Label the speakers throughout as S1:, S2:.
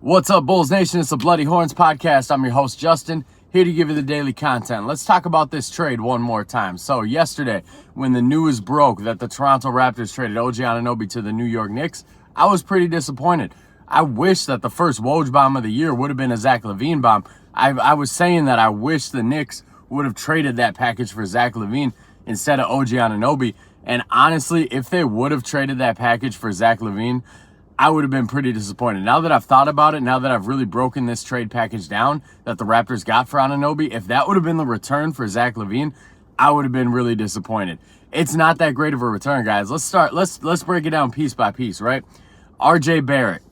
S1: What's up, Bulls Nation? It's the Bloody Horns podcast. I'm your host, Justin, here to give you the daily content. Let's talk about this trade one more time. So yesterday, when the news broke that the Toronto Raptors traded OG Anunoby to the New York Knicks, I was pretty disappointed. I wish that the first Woj bomb of the year would have been a Zach Lavine bomb. I was saying that I wish the Knicks would have traded that package for Zach Lavine instead of OG Anunoby. And honestly, if they would have traded that package for Zach Lavine, I would have been pretty disappointed. Now that I've thought about it, now that I've really broken this trade package down that the Raptors got for Anunoby, if that would have been the return for Zach Lavine, I would have been really disappointed. It's not that great of a return, guys. Let's break it down piece by piece, right? RJ Barrett.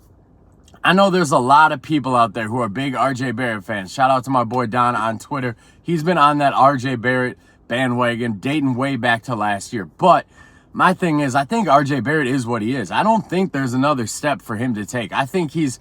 S1: I know there's a lot of people out there who are big RJ Barrett fans. Shout out to my boy Don on Twitter. He's been on that RJ Barrett bandwagon dating way back to last year. But my thing is, I think RJ Barrett is what he is. I don't think there's another step for him to take. I think he's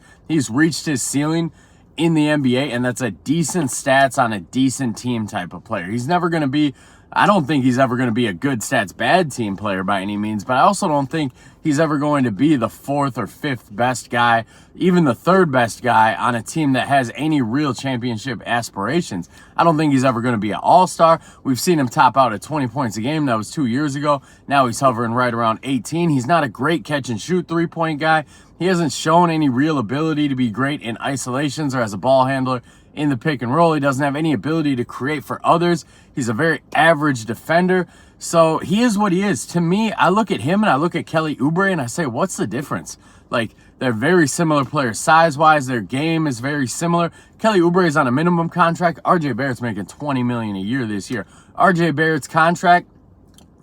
S1: reached his ceiling in the NBA, and that's a decent stats on a decent team type of player. He's never going to be, I don't think he's ever going to be a good stats bad team player by any means, but I also don't think he's ever going to be the fourth or fifth best guy, even the third best guy on a team that has any real championship aspirations. I don't think he's ever going to be an all-star. We've seen him top out at 20 points a game. That was 2 years ago. Now he's hovering right around 18. He's not a great catch-and-shoot three-point guy. He hasn't shown any real ability to be great in isolations or as a ball handler in the pick and roll. He doesn't have any ability to create for others. He's a very average defender. So he is what he is. To me, I look at him and I look at Kelly Oubre and I say, what's the difference? Like, they're very similar players size-wise. Their game is very similar. Kelly Oubre is on a minimum contract. RJ Barrett's making $20 million a year this year. RJ Barrett's contract,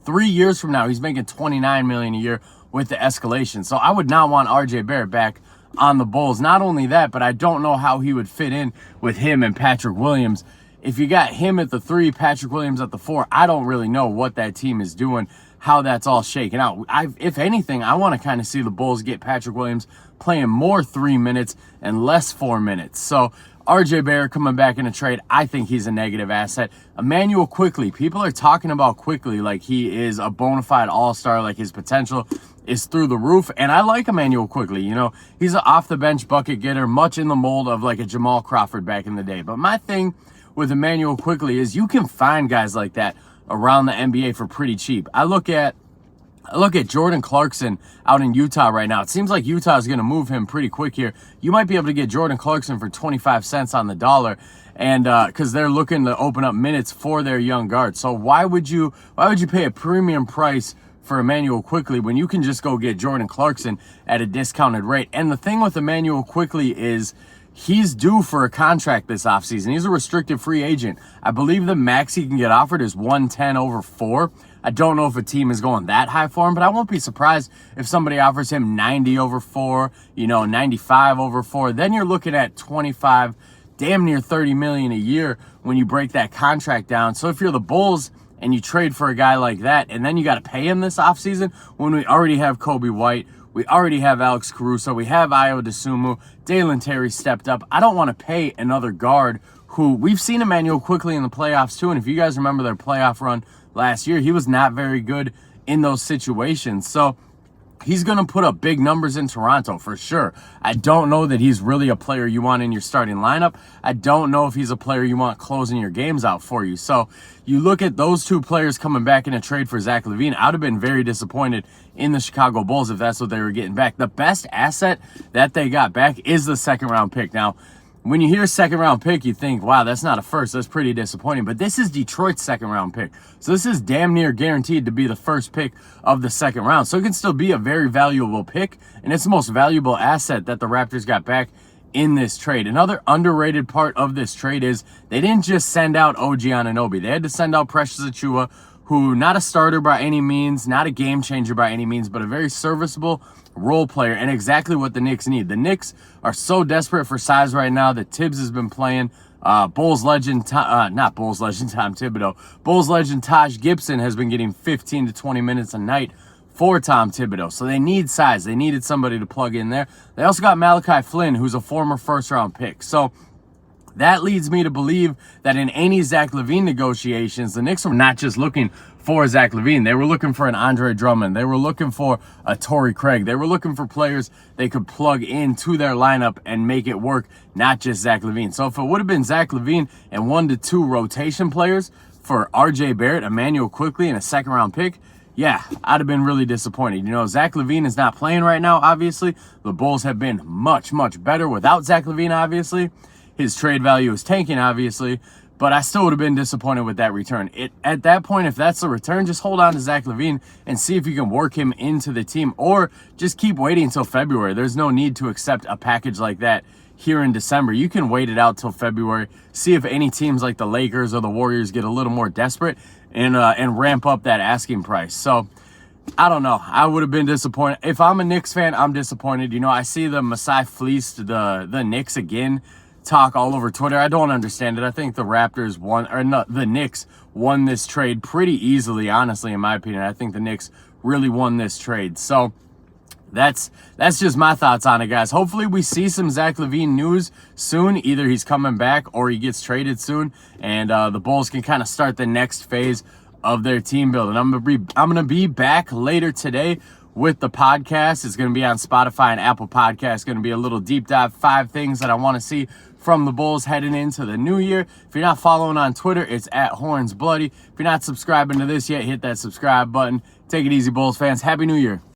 S1: 3 years from now, he's making $29 million a year with the escalation. So I would not want RJ Barrett back on the Bulls. Not only that, but I don't know how he would fit in with him and Patrick Williams. If you got him at the 3, Patrick Williams at the 4, I don't really know what that team is doing, how that's all shaken out. If anything, I want to kind of see the Bulls get Patrick Williams playing more 3 minutes and less 4 minutes. So RJ Barrett coming back in a trade, I think he's a negative asset. Emmanuel Quickley, people are talking about Quickley like he is a bona fide all-star, like his potential is through the roof, and I like Emmanuel Quickley. You know, he's an off-the-bench bucket getter, much in the mold of like a Jamal Crawford back in the day. But my thing with Emmanuel Quickley is you can find guys like that around the NBA for pretty cheap. I look at Jordan Clarkson out in Utah right now. It seems like Utah is going to move him pretty quick here. You might be able to get Jordan Clarkson for 25 cents on the dollar, and because they're looking to open up minutes for their young guard. So why would you pay a premium price for Emmanuel Quickley when you can just go get Jordan Clarkson at a discounted rate? And the thing with Emmanuel Quickley is he's due for a contract this offseason. He's a restricted free agent. I believe the max he can get offered is 110 over 4. I don't know if a team is going that high for him, but I won't be surprised if somebody offers him 90 over 4, 95 over 4. Then you're looking at 25, damn near 30 million a year when you break that contract down. So if you're the Bulls and you trade for a guy like that, and then you got to pay him this offseason when we already have Kobe White, we already have Alex Caruso, we have Ayo Dosunmu, Dalen Terry stepped up. I don't want to pay another guard who we've seen Emmanuel Quickley in the playoffs too. And if you guys remember their playoff run last year, he was not very good in those situations. So he's going to put up big numbers in Toronto for sure. I don't know that he's really a player you want in your starting lineup. I don't know if he's a player you want closing your games out for you. So you look at those two players coming back in a trade for Zach Lavine, I would have been very disappointed in the Chicago Bulls if that's what they were getting back. The best asset that they got back is the second-round pick. Now, when you hear second-round pick, you think, wow, that's not a first. That's pretty disappointing. But this is Detroit's second-round pick. So this is damn near guaranteed to be the first pick of the second round. So it can still be a very valuable pick, and it's the most valuable asset that the Raptors got back in this trade. Another underrated part of this trade is they didn't just send out OG Anunoby. They had to send out Precious Achiuwa, who not a starter by any means, not a game changer by any means, but a very serviceable role player and exactly what the Knicks need. The Knicks are so desperate for size right now that Tibbs has been playing. Bulls legend Tom Thibodeau. Bulls legend Taj Gibson has been getting 15 to 20 minutes a night for Tom Thibodeau. So they need size. They needed somebody to plug in there. They also got Malachi Flynn, who's a former first-round pick. So that leads me to believe that in any Zach Lavine negotiations, the Knicks are not just looking for Zach Lavine. They were looking for an Andre Drummond. They were looking for a Torrey Craig. They were looking for players they could plug into their lineup and make it work, not just Zach Lavine. So if it would have been Zach Lavine and 1 to 2 rotation players for RJ Barrett, Emmanuel Quickley, and a second-round pick, yeah, I'd have been really disappointed. You know, Zach Lavine is not playing right now, obviously. The Bulls have been much, much better without Zach Lavine, obviously. His trade value is tanking, obviously. But I still would have been disappointed with that return. At that point, if that's the return, just hold on to Zach Lavine and see if you can work him into the team, or just keep waiting until February. There's no need to accept a package like that here in December. You can wait it out till February, see if any teams like the Lakers or the Warriors get a little more desperate and ramp up that asking price. So I don't know. I would have been disappointed. If I'm a Knicks fan, I'm disappointed. You know, I see the Masai fleeced the Knicks again talk all over Twitter. I don't understand it. I think the Raptors won, or not, the Knicks won this trade pretty easily, honestly, in my opinion. I think the Knicks really won this trade. So that's just my thoughts on it, guys. Hopefully we see some Zach Lavine news soon. Either he's coming back or he gets traded soon, and the Bulls can kind of start the next phase of their team building. I'm gonna be back later today with the podcast. It's going to be on Spotify and Apple Podcasts. It's going to be a little deep dive, 5 things that I want to see from the Bulls heading into the new year. If you're not following on Twitter, it's at Horns Bloody. If you're not subscribing to this yet, hit that subscribe button. Take it easy, Bulls fans. Happy New Year.